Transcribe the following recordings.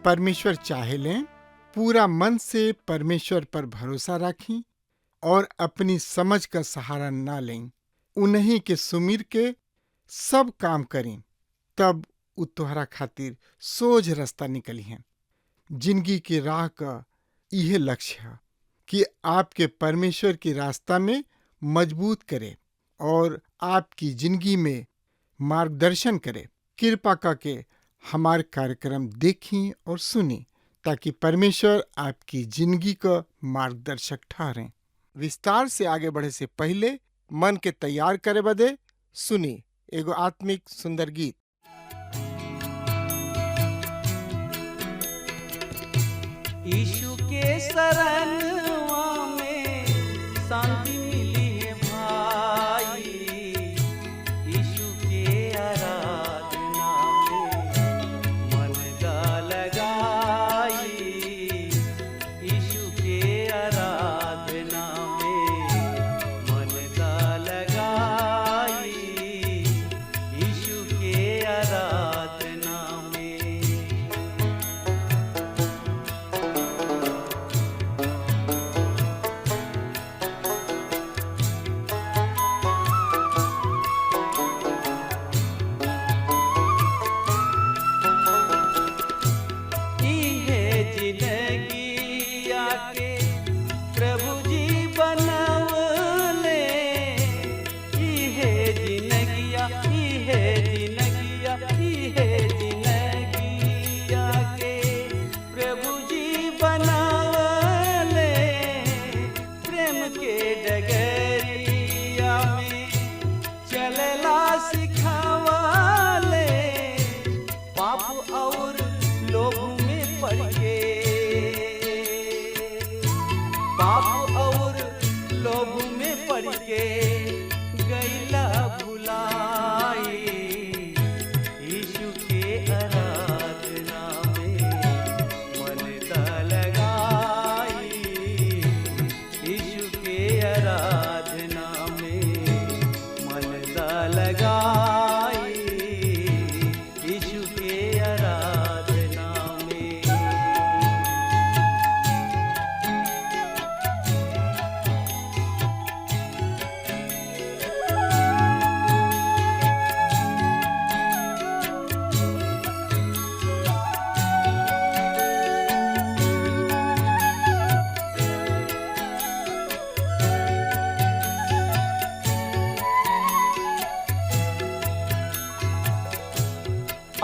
परमेश्वर चाहे लें, पूरा मन से परमेश्वर पर भरोसा रखें और अपनी समझ का सहारा ना लें। उन्हीं के सुमिर के सब काम करें, तब उ तोहरा खातिर सोझ रास्ता निकली है। जिंदगी की राह का यह लक्ष्य है कि आपके परमेश्वर के रास्ता में मजबूत करे और आपकी जिंदगी में मार्गदर्शन करे। कृपा करके हमारे कार्यक्रम देखें और सुनें ताकि परमेश्वर आपकी जिंदगी का मार्गदर्शक ठहरें। विस्तार से आगे बढ़े से पहले मन के तैयार करे बदे सुनी एगो आत्मिक सुंदर गीत। यीशु के शरणवा में शांति मिली है भाई, यीशु के आराधना में मन दा लगाई, यीशु के आराधना में मन दा लगाई, यीशु के आराधना में।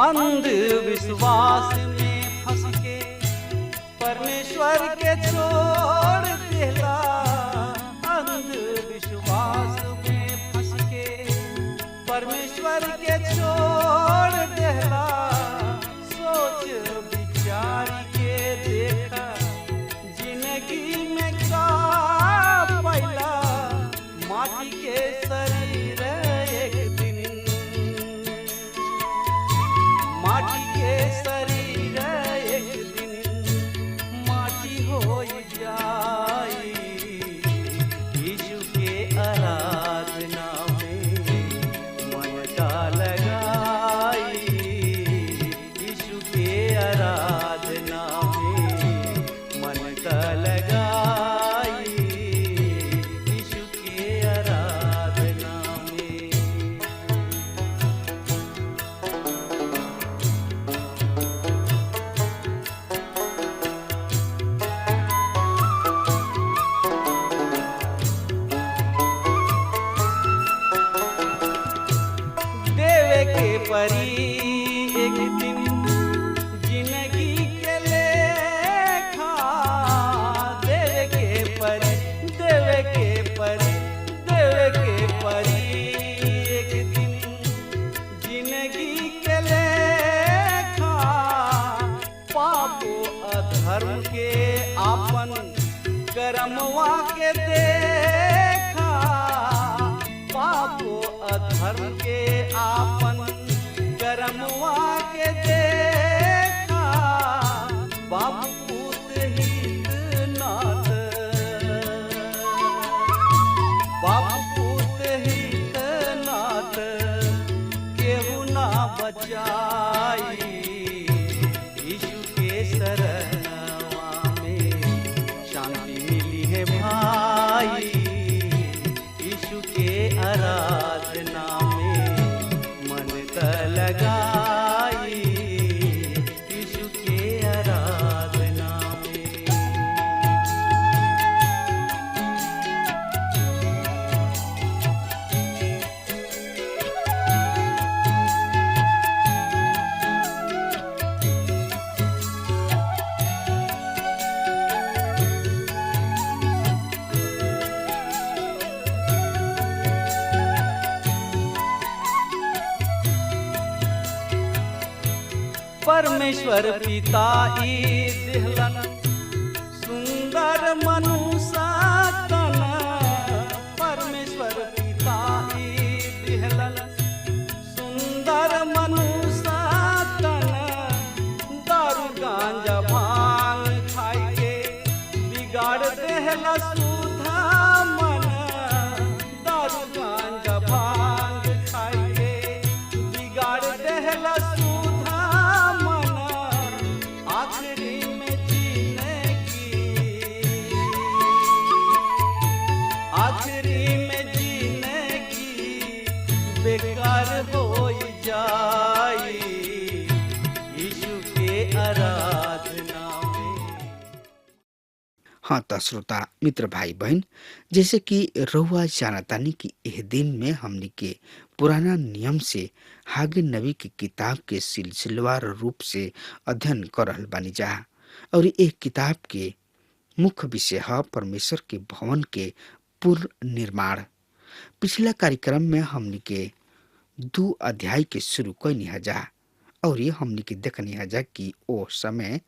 अंधविश्वास में फंस के परमेश्वर के छोड़ देला, अंधविश्वास में फंस के परमेश्वर के छोड़ देला। सोच विचार के देखा जिंदगी में का पैला, माटी के शरीर एक दिन माटी के शरीर एक दिन माटी हो जाई, यीशु के आराधना में मन का लगाई, यीशु के आराधना में मन का लगाई, यीशु के आराधना में। परी एक दिन जिंदगी के लेखा, देवे के परी देवे के परी एक दिन करमवा के देखा, पापो अधर्म के आपन करमवा के देखा, बाप पूत हित नाथ, बाप पूत हित नाथ, केहू ना बचाई, यीशु के शरणवा में शांति मिली है भाई, यीशु के आराधना में मन का लगाई, यीशु के आराधना में। परमेश्वर पिता ई दिहलन सुंदर मनुष्य तन, परमेश्वर पिता ई दिहलन सुंदर मनुष्य तन, दारू गांजा भांग खाई के बिगाड़ देहला सुधा मन, दारू गांजा भांग खाई के बिगाड़ देहला सुधा मन, आखिरी में जीने की, आखिरी में जीने की बेकार हो जाई, यीशु के आराधना में। हाँ त श्रोता मित्र भाई बहन, जैसे कि रहुआ जानतानी कि यह दिन में हमनी के पुराना नियम से हागे नबी की किताब के सिलसिलेवार रूप से अध्ययन कर रहल बानी जा, और एक किताब के मुख्य विषय है परमेश्वर के भवन के पुनर्निर्माण। पिछला कार्यक्रम में हमनी के 2 अध्याय के शुरू कैनी हजा, और ये हमनी के देखनी हजा कि ओ समय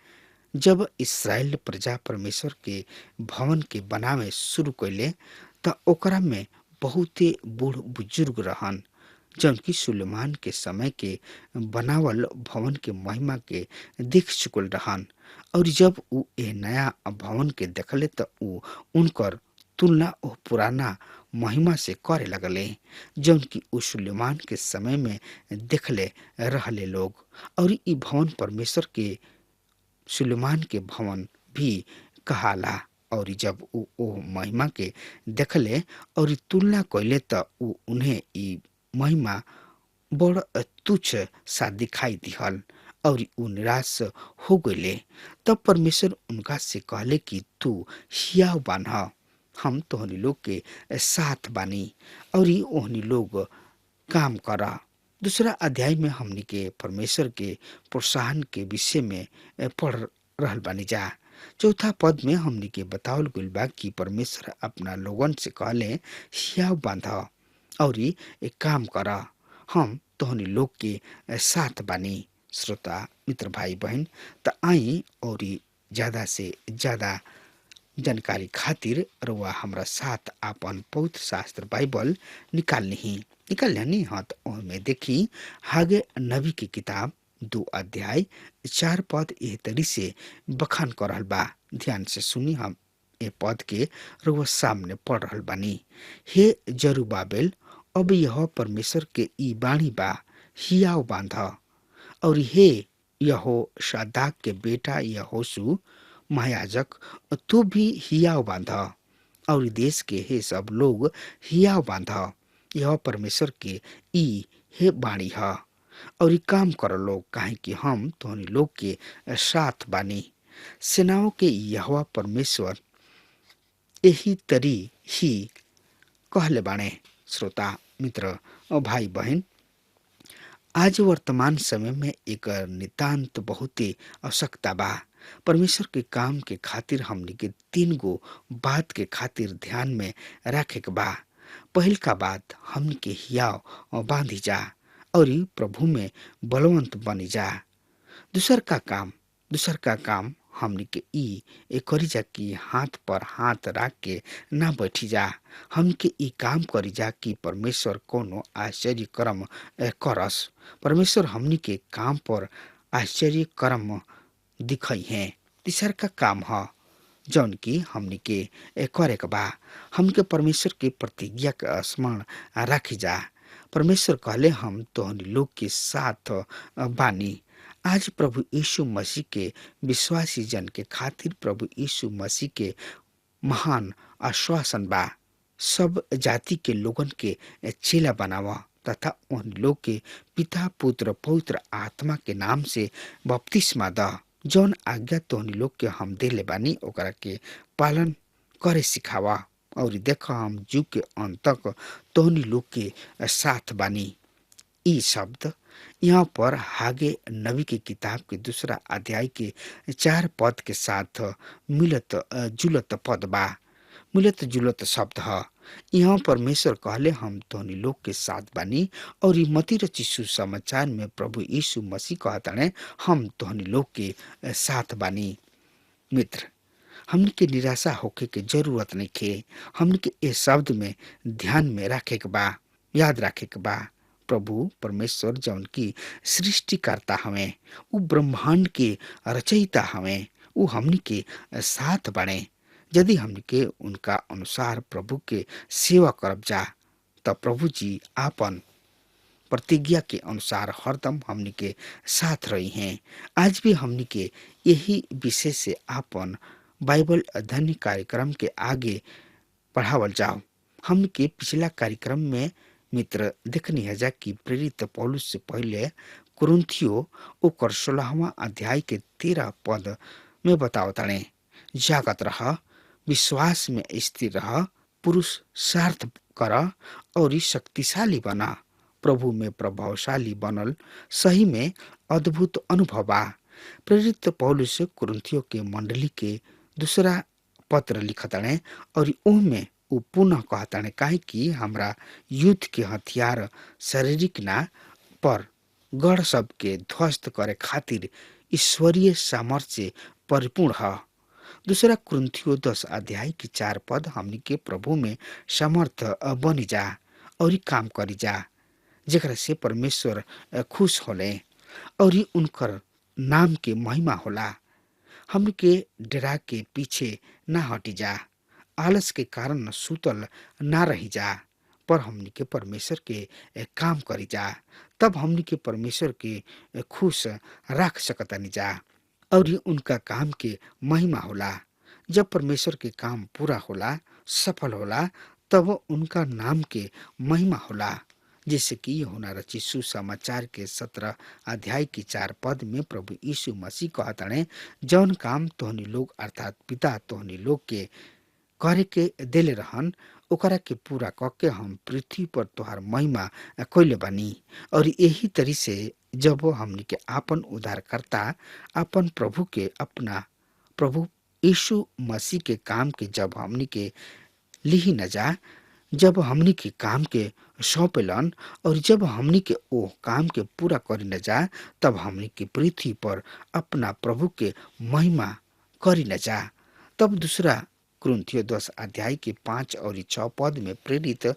जब इस्राएल प्रजा परमेश्वर के भवन के बनावे शुरू कैले त ओकरा में बहुते बूढ़ बुजुर्ग रहन, जबकि सुलेमान के समय के बनावल भवन के महिमा के देख चुकल रहन, और जब उ ए नया भवन के देखले त उ उनकर तुलना ओ पुराना महिमा से करे लगले जबकि उ सुलेमान के समय में देखले रहले लोग। और ई भवन परमेश्वर के सुलेमान के भवन भी कहाला, और जब उ ओ महिमा के देखले और तुलना कैले त उ उन्हें ई महिमा बड़ तुच्छ सा दिखाई दिहल, और उ निराश हो गए। तब परमेश्वर उनका से कहले कि तू हियाव बान्ह, हम तोहनी लोग के साथ बानी, और ओहनी लोग काम करा। दूसरा अध्याय में हमनी के परमेश्वर के प्रोत्साहन के विषय में पढ़ रहल बानी जा। चौथा पद में हमनी के बतावल गइल बा कि परमेश्वर अपना लोगन से कहले हियाव बांध और एक काम करा, हम तोहनी लोग के साथ बानी। श्रोता मित्र भाई बहन, त आई और ज्यादा से ज्यादा जानकारी खातिर रउआ हमरा साथ आपन पवित्र शास्त्र बाइबल निकाल ली हाँ। तो में देखी हागे नबी की किताब 2 अध्याय 4 पद एह तरी से बखान कर रहल बा। ध्यान से सुनी, हम ए पद के रउआ सामने पढ़ रहल बानी। हे जरुब्बाबेल, अब यह परमेश्वर के ई बाणी बा, हियाव बांध। और हे यहोशादाक के बेटा यहोशू महायाजक, तू भी हियाव बांध। और देश के हे सब लोग हियाव बांध। यह परमेश्वर के ई हे बाणी है। और काम कर लोग, काहे कि हम तोहनी लोग के साथ बानी। सेनाओं के यहोवा परमेश्वर यही तरी ही कहले बाणे। श्रोता मित्र भाई बहन, आज वर्तमान समय में एक नितांत बहुत ही आवश्यकता बा। परमेश्वर के काम के खातिर हमनी के 3 गो बात के खातिर ध्यान में रखे के बा। पहल का बात, हमनी के हियाव बांधी जा और प्रभु में बलवंत बनी जा। दूसर का काम हमनी के ई करी जा कि हाथ पर हाथ रख के ना बैठी जा। हमनी के ई काम करी जा कि परमेश्वर कोनो आश्चर्य कर्म करस। परमेश्वर हमनी के काम पर आश्चर्य कर्म दिखई है। तीसर का काम ह जौन की हमनी के करे के बा, हमके परमेश्वर के प्रतिज्ञा के स्मरण रखी जा। परमेश्वर कहले हम तोहनी लोग के साथ बानी। आज प्रभु यीशु मसीह के विश्वासी जन के खातिर प्रभु यीशु मसीह के महान आश्वासन बा। सब जाति के लोगन के चेला बनावा तथा उन लोग के पिता पुत्र पवित्र आत्मा के नाम से बपतिस्मा द। जौन आज्ञा तोहनी लोग के हम देले बानी ओकरा के पालन करे सिखावा। और देखा हम जुग के अंत तक तोहनी लोग के साथ बानी। ई शब्द यहाँ पर हागे नबी की किताब के 2 अध्याय के 4 पद के साथ मिलत जुलत पद बा। मिलत जुलत शब्द ह। यहाँ परमेश्वर कहले हम तोहनी लोग के साथ बानी। और ई मती रची सुसमाचार में प्रभु यीशु मसीह कहताने हम तोहनी लोग के साथ बानी। मित्र, हमनी के निराशा होके के जरूरत नहीं खे। हमनी के इस शब्द में ध्यान में रखे के बा, याद रखे के बा। प्रभु परमेश्वर जौन की सृष्टिकर्ता हमें, उ ब्रह्मांड के रचयिता हमें, उ हमनी के साथ बने। यदि हमनी के उनका अनुसार प्रभु के सेवा करब जा तब प्रभु जी आपन प्रतिज्ञा के अनुसार हरदम हमनी के साथ रही हैं। आज भी हमनी के यही विषय से आपन बाइबल अध्ययन कार्यक्रम के आगे बढ़ावल जाओ। हमनी के पिछला कार्यक्रम में मित्र देखनी है जा कि प्रेरित पौलुस से पहले कुरिन्थियो ओकर 16वां अध्याय के 13 पद में बतावताने, जागत रह, विश्वास में स्थिर रह, पुरुषार्थ कर और शक्तिशाली बना, प्रभु में प्रभावशाली बनल सही में अद्भुत अनुभव बा। प्रेरित पौलुस कुरिन्थियो के मंडली के 2 पत्र लिखताने और ओमे उ पुनः कहताने काहे कि हमरा युद्ध के हथियार शारीरिक ना पर गढ़ सब के ध्वस्त करे खातिर ईश्वरीय सामर्थ्य से परिपूर्ण है। 2 कुरिन्थियो 10 अध्याय की 4 पद हमनी के प्रभु में समर्थ बनी जा और काम करी जा, जेकरा से परमेश्वर खुश होले और उनकर नाम के महिमा होला। हमनी के डरा के पीछे ना हटी जा, आलस के कारण सुतल ना रही जा, पर हमनी के परमेश्वर के काम करी जा। तब हमनी के परमेश्वर के खुश रख सकतानी जा और उनका काम के महिमा होला। जब परमेश्वर के काम पूरा होला, सफल होला, तब उनका नाम के महिमा होला। जैसे कि यूहन्ना रचित सुसमाचार के 17 अध्याय की 4 पद में प्रभु यीशु मसीह कहताने, जौन काम तोहनी लोग अर्थात पिता तोहनी लोग के करे के देले रहन ओकरा के पूरा करके हम पृथ्वी पर तोहार महिमा कइले बानी। और यही तरी से जब हमनी के आपन उद्धारकर्ता आपन प्रभु के अपना प्रभु यीशु मसीह के काम के जब हमनी के लिही न जा, जब हमनी के काम के सौंपेलन और जब हमनी के ओ काम के पूरा करी न जा, तब हमनी के पृथ्वी पर अपना प्रभु के महिमा करी न जा। तब 2 कुरिन्थियो 10 अध्याय के 5 और 6 पद में प्रेरित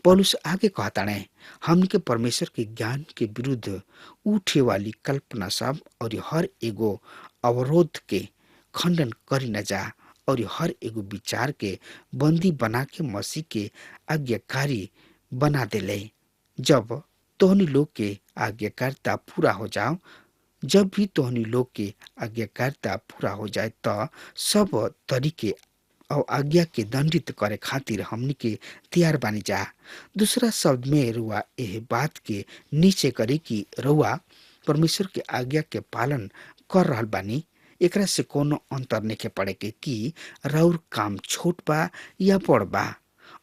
पौलुस आगे कहताने, हमनी के परमेश्वर के ज्ञान के विरुद्ध उठे वाली कल्पना सब और हर एगो अवरोध के खंडन करी न जा और हर एगो विचार के बंदी बना के मसीह के आज्ञाकारी बना देले। जब तोहनी लोग के आज्ञाकारिता पूरा हो जाओ, जब भी तोहनी लोग के आज्ञाकारिता पूरा हो जाए तो सब तरीके और आज्ञा के दंडित करे खातिर हमनी के तैयार बानी जा। दूसरा शब्द में रुआ यह बात के नीचे करे कि रुआ परमेश्वर के आज्ञा के पालन कर रहल बानी। एकरा से कोनो अंतर नहीं पड़े के कि राउर काम छोट बा या बड़ बा।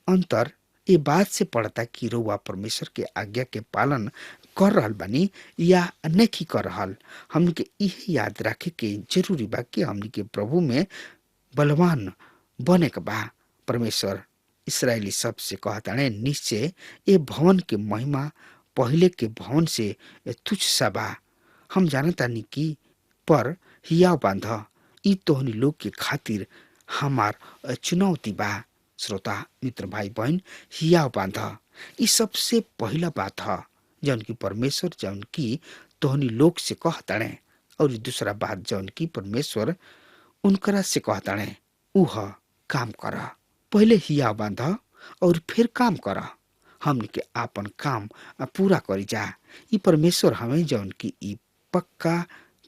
अंतर ये बात से पड़ता कि रुआ परमेश्वर के आज्ञा के पालन कर रहल बानी या नहीं कर रहल। हमनी के यह याद रखे के जरूरी बा कि हमनी के प्रभु में बलवान बने के बा। परमेश्वर इस्राएली सब से कहताने, निश्चय ये भवन के महिमा पहले के भवन से तुच्छ सा बा। हम जानतानी कि पर हियाव बांध ई तोहनी लोग के खातिर हमार चुनौती बा। श्रोता मित्र भाई बहन, हियाव बांध। ई सबसे पहला बात ह जौन की परमेश्वर जौन की तोहनी लोग से कहताणे, और दूसरा बात जौन की परमेश्वर उनकरा से कहताणे ऊ ह काम कर। पहले हियाव बांध और फिर काम कर। हमन के आपन काम पूरा करी जा। ई परमेश्वर हमें जौन की ई पक्का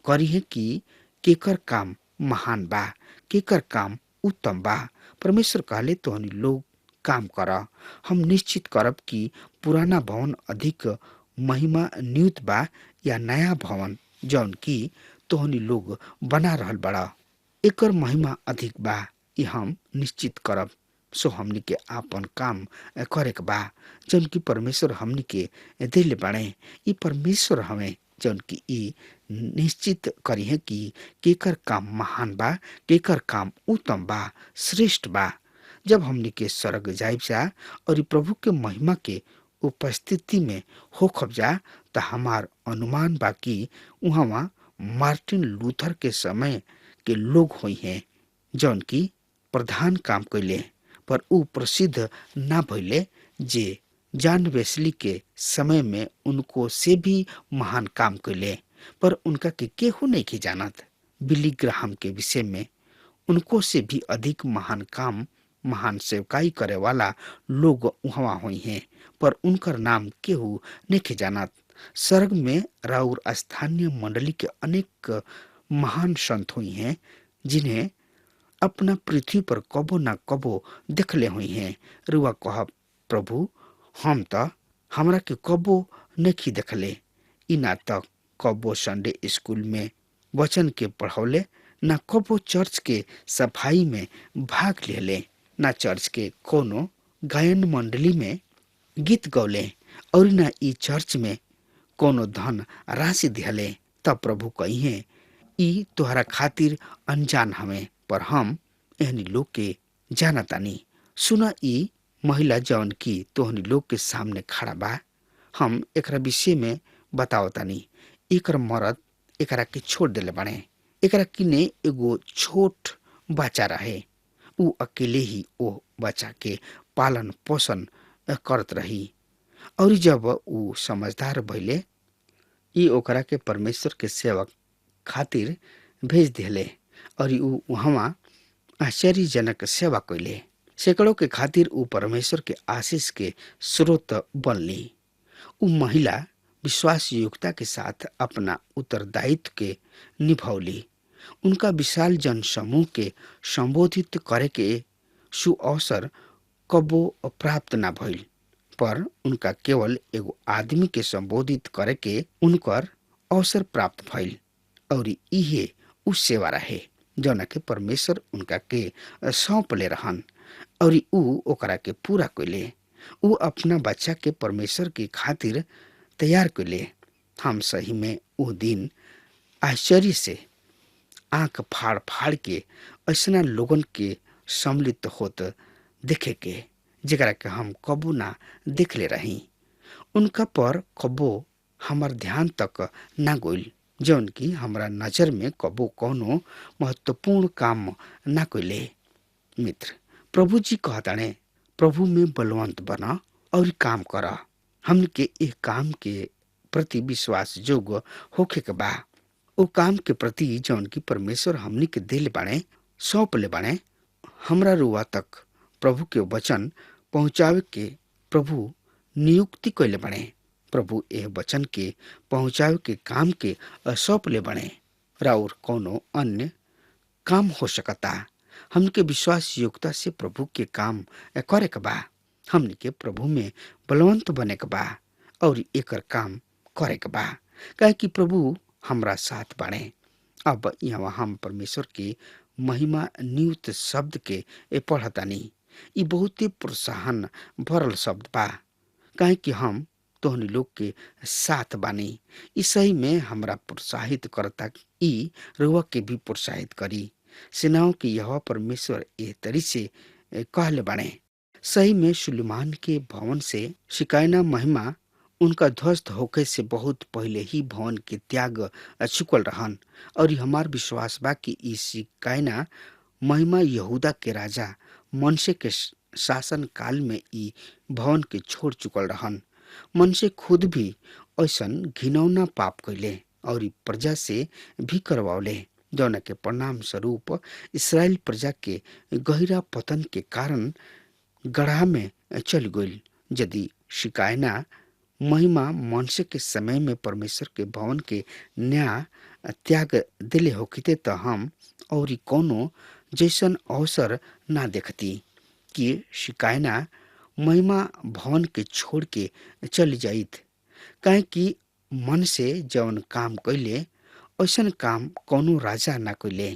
करी है कि केकर काम महान बा, केकर काम उत्तम बा। परमेश्वर कहले तोहनी लोग काम कर। हम निश्चित करब कि पुराना भवन अधिक महिमा न्यूत बा या नया भवन जौन की तोहनी लोग बना रहल बड़ा, एकर महिमा अधिक बा। ई हम निश्चित करब। सो हमनी के आपन काम करे के बा जौन की परमेश्वर हमनी के दिल बाणे। ई परमेश्वर हमें जौन की ई निश्चित करी है कि केकर काम महान बा, केकर काम उत्तम बा, श्रेष्ठ बा। जब हमनी के स्वर्ग जाइब जा और ई प्रभु के महिमा के उपस्थिति में होखब जा, त हमार अनुमान बा कि उहाँ मार्टिन लूथर के समय के लोग हुई हैं जौन की प्रधान काम कैले, पर ऊ प्रसिद्ध ना भइले। जे जॉन वेस्ली के समय में उनको से भी महान काम कैले, पर उनका के केहू नहीं के जानत। बिली ग्राहम के विषय में उनको से भी अधिक महान काम, महान सेवकाई करे वाला लोग वहाँ हुई हैं, पर उनकर नाम केहू नहीं के जानत। स्वर्ग में राउर स्थानीय मंडली के अनेक महान संत हुई हैं जिन्हें अपना पृथ्वी पर कबो न कबो देखले हुई हैं। रुआ कह प्रभु हम त हमरा के कबो नहीं देखले। ई ना तक कबो संडे स्कूल में वचन के पढ़ौले, ना कबो चर्च के सफाई में भाग लेले, ना चर्च के कोनो गायन मंडली में गीत गौले, और ना ई चर्च में कोनो धन राशि दिहले। तब प्रभु कहिए ई तोहरा खातिर अनजान हमें, पर हम एहनी लोग के जानतानी। सुना ई महिला जौन की तोहनी लोग के सामने खड़ा बा, हम एकरा विषय में बतावतानी। एकर मरद एकरा के छोड़ देले बाड़े। एकरा किने एगो छोट बच्चा रहे। ऊ अकेले ही ओ बच्चा के पालन पोषण करत रही, और जब ऊ समझदार भइले, ई ओकरा के परमेश्वर के सेवक खातिर भेज दिले, और ऊ वहाँ आश्चर्यजनक सेवा कैले। सैकड़ों के खातिर ऊ परमेश्वर के आशीष के स्रोत बनली। ऊ महिला विश्वास योग्यता के साथ अपना उत्तरदायित्व के निभौली। उनका विशाल जन समूह के संबोधित करे के सुअवसर कबो प्राप्त न भइल, पर उनका केवल एगो आदमी के संबोधित करे के उनकर अवसर प्राप्त भइल, और इहे उ सेवा रहे जौना के परमेश्वर उनका के सौंपले रहन, और ऊ ओकरा के पूरा कैले। ऊ अपना बच्चा के परमेश्वर के खातिर तैयार कैले। हम सही में वो दिन आश्चर्य से आंख फाड़ फाड़ के ऐसा लोगन के सम्मिलित होत देखे के जेकरा के हम कबो ना देखले रही। उनका पर कबो हमार ध्यान तक ना गइल, जौन की हमरा नजर में कबो कोनो महत्वपूर्ण काम ना कैले। मित्र, प्रभु जी कहताने प्रभु में बलवंत बना और काम करा। हमन के एक काम के प्रति विश्वास जोग होखे के बा। ओ काम के प्रति जौन की परमेश्वर हमनी के दिल बाणे सौंपले बाणे। हमरा रुआ तक प्रभु के वचन पहुँचावे के प्रभु नियुक्ति कैले बाणे। प्रभु एह वचन के पहुँचावे के काम के सौंपले बाणे। राउर कोनो अन्य काम हो सकता। हमके विश्वास योग्यता से प्रभु के काम करे के बा। हमनी के प्रभु में बलवंत बने के बा और एकर काम करे के बा, काहे कि प्रभु हमरा साथ बाणे। अब यहाँ हम परमेश्वर के महिमा नियुक्त शब्द के पढ़तानी। ई बहुत ही प्रोत्साहन भरल शब्द बा, काहे कि हम तोहनी लोग के साथ बानी। ई सही में हमरा प्रोत्साहित करता। ई रुआ के भी प्रोत्साहित करी। सेनाओं के यहोवा परमेश्वर एह तरी से कहले बाणे, सही में सुलेमान के भवन से शिकायना महिमा उनका ध्वस्त होके से बहुत पहले ही भवन के त्याग चुकल रहन। और हमार विश्वास बा कि ई शिकायना महिमा यहूदा के राजा मनसे के शासन काल में ई भवन के छोड़ चुकल रहन। मनसे खुद भी ऐसन घिनौना पाप कैले और ई प्रजा से भी करवावले, जौना के परिणाम स्वरूप इसराइल प्रजा के गहरा पतन के कारण गढ़ा में चल गई। यदि शिकायना महिमा मनसे के समय में परमेश्वर के भवन के न्याय त्याग दिले होखिते त हम और कोनो जैसन अवसर ना देखती कि शिकायना महिमा भवन के छोड़ के चल जाइत। काहे कि मन से जौन काम कैले ऐसन काम कोनो राजा ना कैले।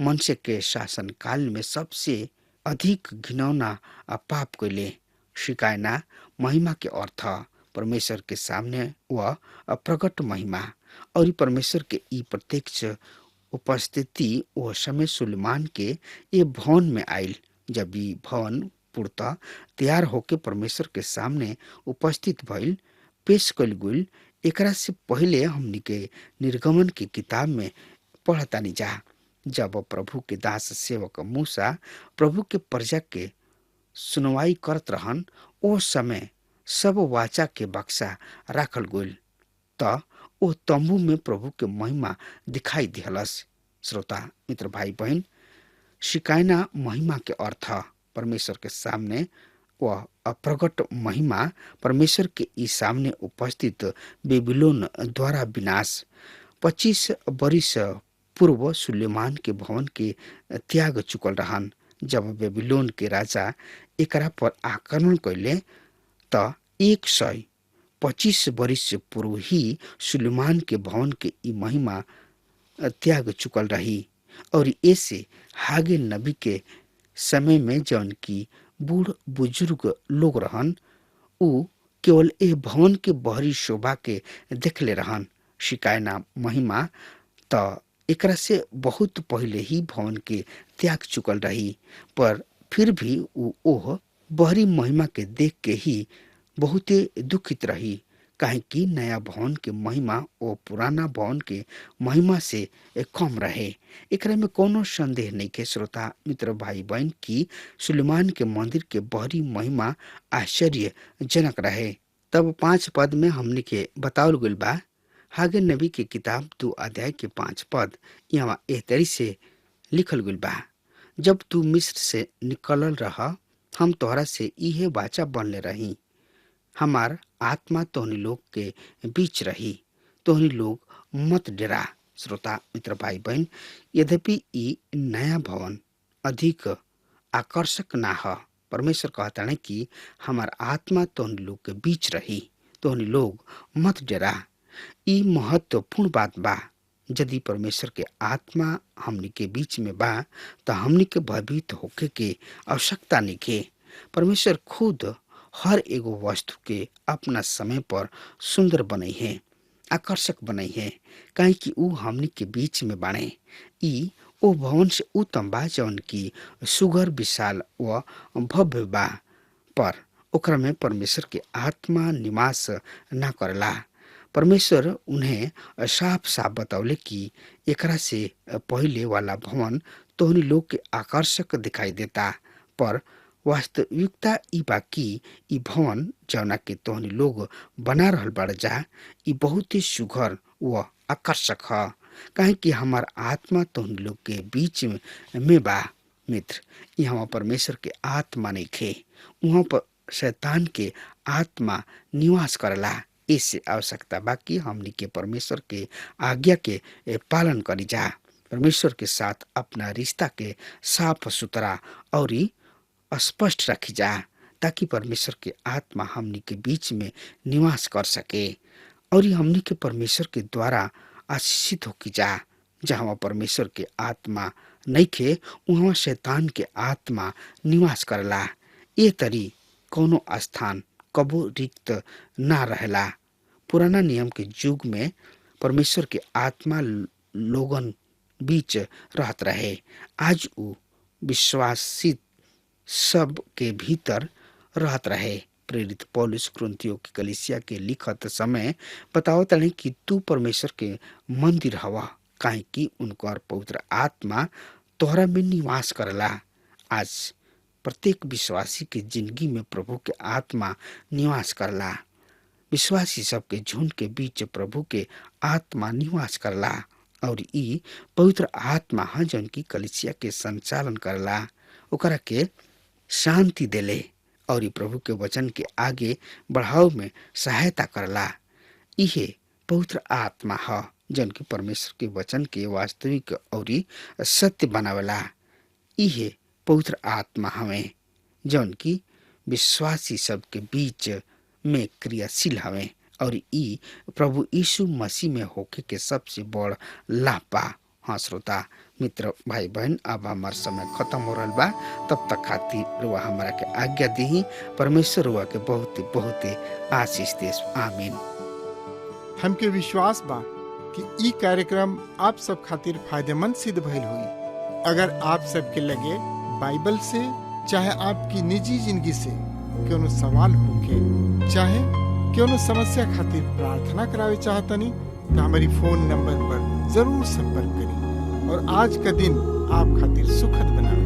मनसे के शासन काल में सबसे अधिक घिनौना पाप कैले। शिकायना महिमा के अर्थ परमेश्वर के सामने वह प्रकट महिमा और परमेश्वर के ई प्रत्यक्ष उपस्थिति वह समय सुलेमान के ये भवन में आयल। जब ई भवन पूर्णतः तैयार होके परमेश्वर के सामने उपस्थित भइल पेश कल गइल, एकरा से पहले हमनी के निर्गमन की किताब में पढ़तानी जा। जब प्रभु के दास सेवक मूसा प्रभु के प्रजा के सुनवाई करत रहन, ओ समय सब वाचा के बक्सा राखल गइल त ओ तंबू में प्रभु के महिमा दिखाई दिहलस। श्रोता मित्र भाई बहन, शिकायना महिमा के अर्थ परमेश्वर के सामने वह अप्रगट महिमा परमेश्वर के ई सामने उपस्थित बेबीलोन द्वारा विनाश। 25 बरिस पूर्व सुलेमान के भवन के त्याग चुकल रहन। जब बेबीलोन के राजा एकरा पर आक्रमण कैले त 125 बरिस पूर्व ही सुलेमान के भवन के ई महिमा त्याग चुकल रही। और ऐसे हागे नबी के समय में जौन की बूढ़ बुजुर्ग लोग रहन, उ केवल ए भवन के बहरी शोभा के देखले रहन। शिकायना महिमा त एकरा से बहुत पहले ही भवन के त्याग चुकल रही, पर फिर भी उ ओह बहरी महिमा के देख के ही बहुते दुखित रही। काहे कि नया भवन के महिमा ओ पुराना भवन के महिमा से कम रहे। एकरा में कोनो संदेह नहीं के श्रोता मित्र भाई बहन की सुलेमान के मंदिर के बहरी महिमा आश्चर्यजनक रहे। तब 5 पद में हमने के बतावल गइल बा। हागे नबी के किताब 2 अध्याय के 5 पद यहाँ एह तरी से लिखल गइल बा। जब तू मिस्र से निकलल रह, हम तोहरा से इहे वाचा बनले रही। हमार आत्मा तोहनी लोग के बीच रही, तोहनी लोग मत डरा। श्रोता मित्र भाई बहन, यद्यपि ई नया भवन अधिक आकर्षक ना ह, परमेश्वर कहता है कि हमार आत्मा तोहनी लोग के बीच रही, तोहनी लोग मत डरा। ई महत्वपूर्ण बात बा। यदि परमेश्वर के आत्मा हमनी के बीच में बा तो हमनी के भयभीत होके के आवश्यकता नहीं के। परमेश्वर खुद हर एगो वस्तु के अपना समय पर सुंदर बनई है, आकर्षक बनई है, काहे कि ऊ हमनी के बीच में बाणे। ई ओ भवन से उत्तम बा जौन की सुगर विशाल व भव्य बा, पर ओकरा में परमेश्वर के आत्मा निवास ना करला। परमेश्वर उन्हें साफ साफ बतौले कि एकरा से पहले वाला भवन तोहनी लोग के आकर्षक दिखाई देता, पर वास्तविकता ई बा कि ई भवन जौना के तोहनी लोग बना रहल बाड़ जा, ई बहुत ही सुघर व आकर्षक ह। काहे कि हमार आत्मा तोहनी लोग के बीच में बा। मित्र, यहाँ परमेश्वर के आत्मा नहीं खे, वहाँ पर शैतान के आत्मा निवास करला। इससे आवश्यकता बा कि हमनी के परमेश्वर के आज्ञा के पालन करी जा, परमेश्वर के साथ अपना रिश्ता के साफ सुथरा और स्पष्ट रखी जा, ताकि परमेश्वर के आत्मा हमनी के बीच में निवास कर सके और हमनी के परमेश्वर के द्वारा आशीषित होकी जा। जहाँ परमेश्वर के आत्मा नहीं खे, वहाँ शैतान के आत्मा निवास करला। ये तरी कोनो स्थान कबो रिक्त ना रहेला। पुराना नियम के युग में परमेश्वर के आत्मा लोगन बीच रहत रहे। आज ऊ विश्वासित सब के भीतर रहत रहे। प्रेरित पौलुस कुरिन्थियों की कलीसिया के लिखत समय बतावत रहे कि तू परमेश्वर के मंदिर हवा, काहे कि उनकर पवित्र आत्मा तोहरा में निवास करला। आज प्रत्येक विश्वासी के जिंदगी में प्रभु के आत्मा निवास करला। विश्वासी सबके झुंड के बीच प्रभु के आत्मा निवास करला और ई पवित्र आत्मा है जौन की कलीसिया के संचालन करला, ओकरा के शांति देले और ई प्रभु के वचन के आगे बढ़ाव में सहायता करला। इहे पवित्र आत्मा है जौन की परमेश्वर के वचन के वास्तविक और सत्य बनावेला। इहे पवित्र आत्मा हवे जौन की विश्वासी सब के बीच में क्रियाशील हवे और ई प्रभु यीशु मसीह में होके के सबसे बड़ लाभ बा। हाँ श्रोता मित्र भाई बहन, अब हमार समय खत्म हो रहा बा। तब तक खातिर रुआ हमारा के आज्ञा दी। परमेश्वर रुआ के बहुत बहुत आशीष देस। आमीन। हमके विश्वास बा कि ई कार्यक्रम आप सब खातिर फायदेमंद सिद्ध भइल हुई। अगर आप सबके लगे बाइबल से चाहे आपकी निजी जिंदगी से कोनो सवाल होके चाहे कोनो समस्या खातिर प्रार्थना करावे चाहतनी तो हमारी फोन नंबर पर जरूर संपर्क करें और आज का दिन आप खातिर सुखद बनावे।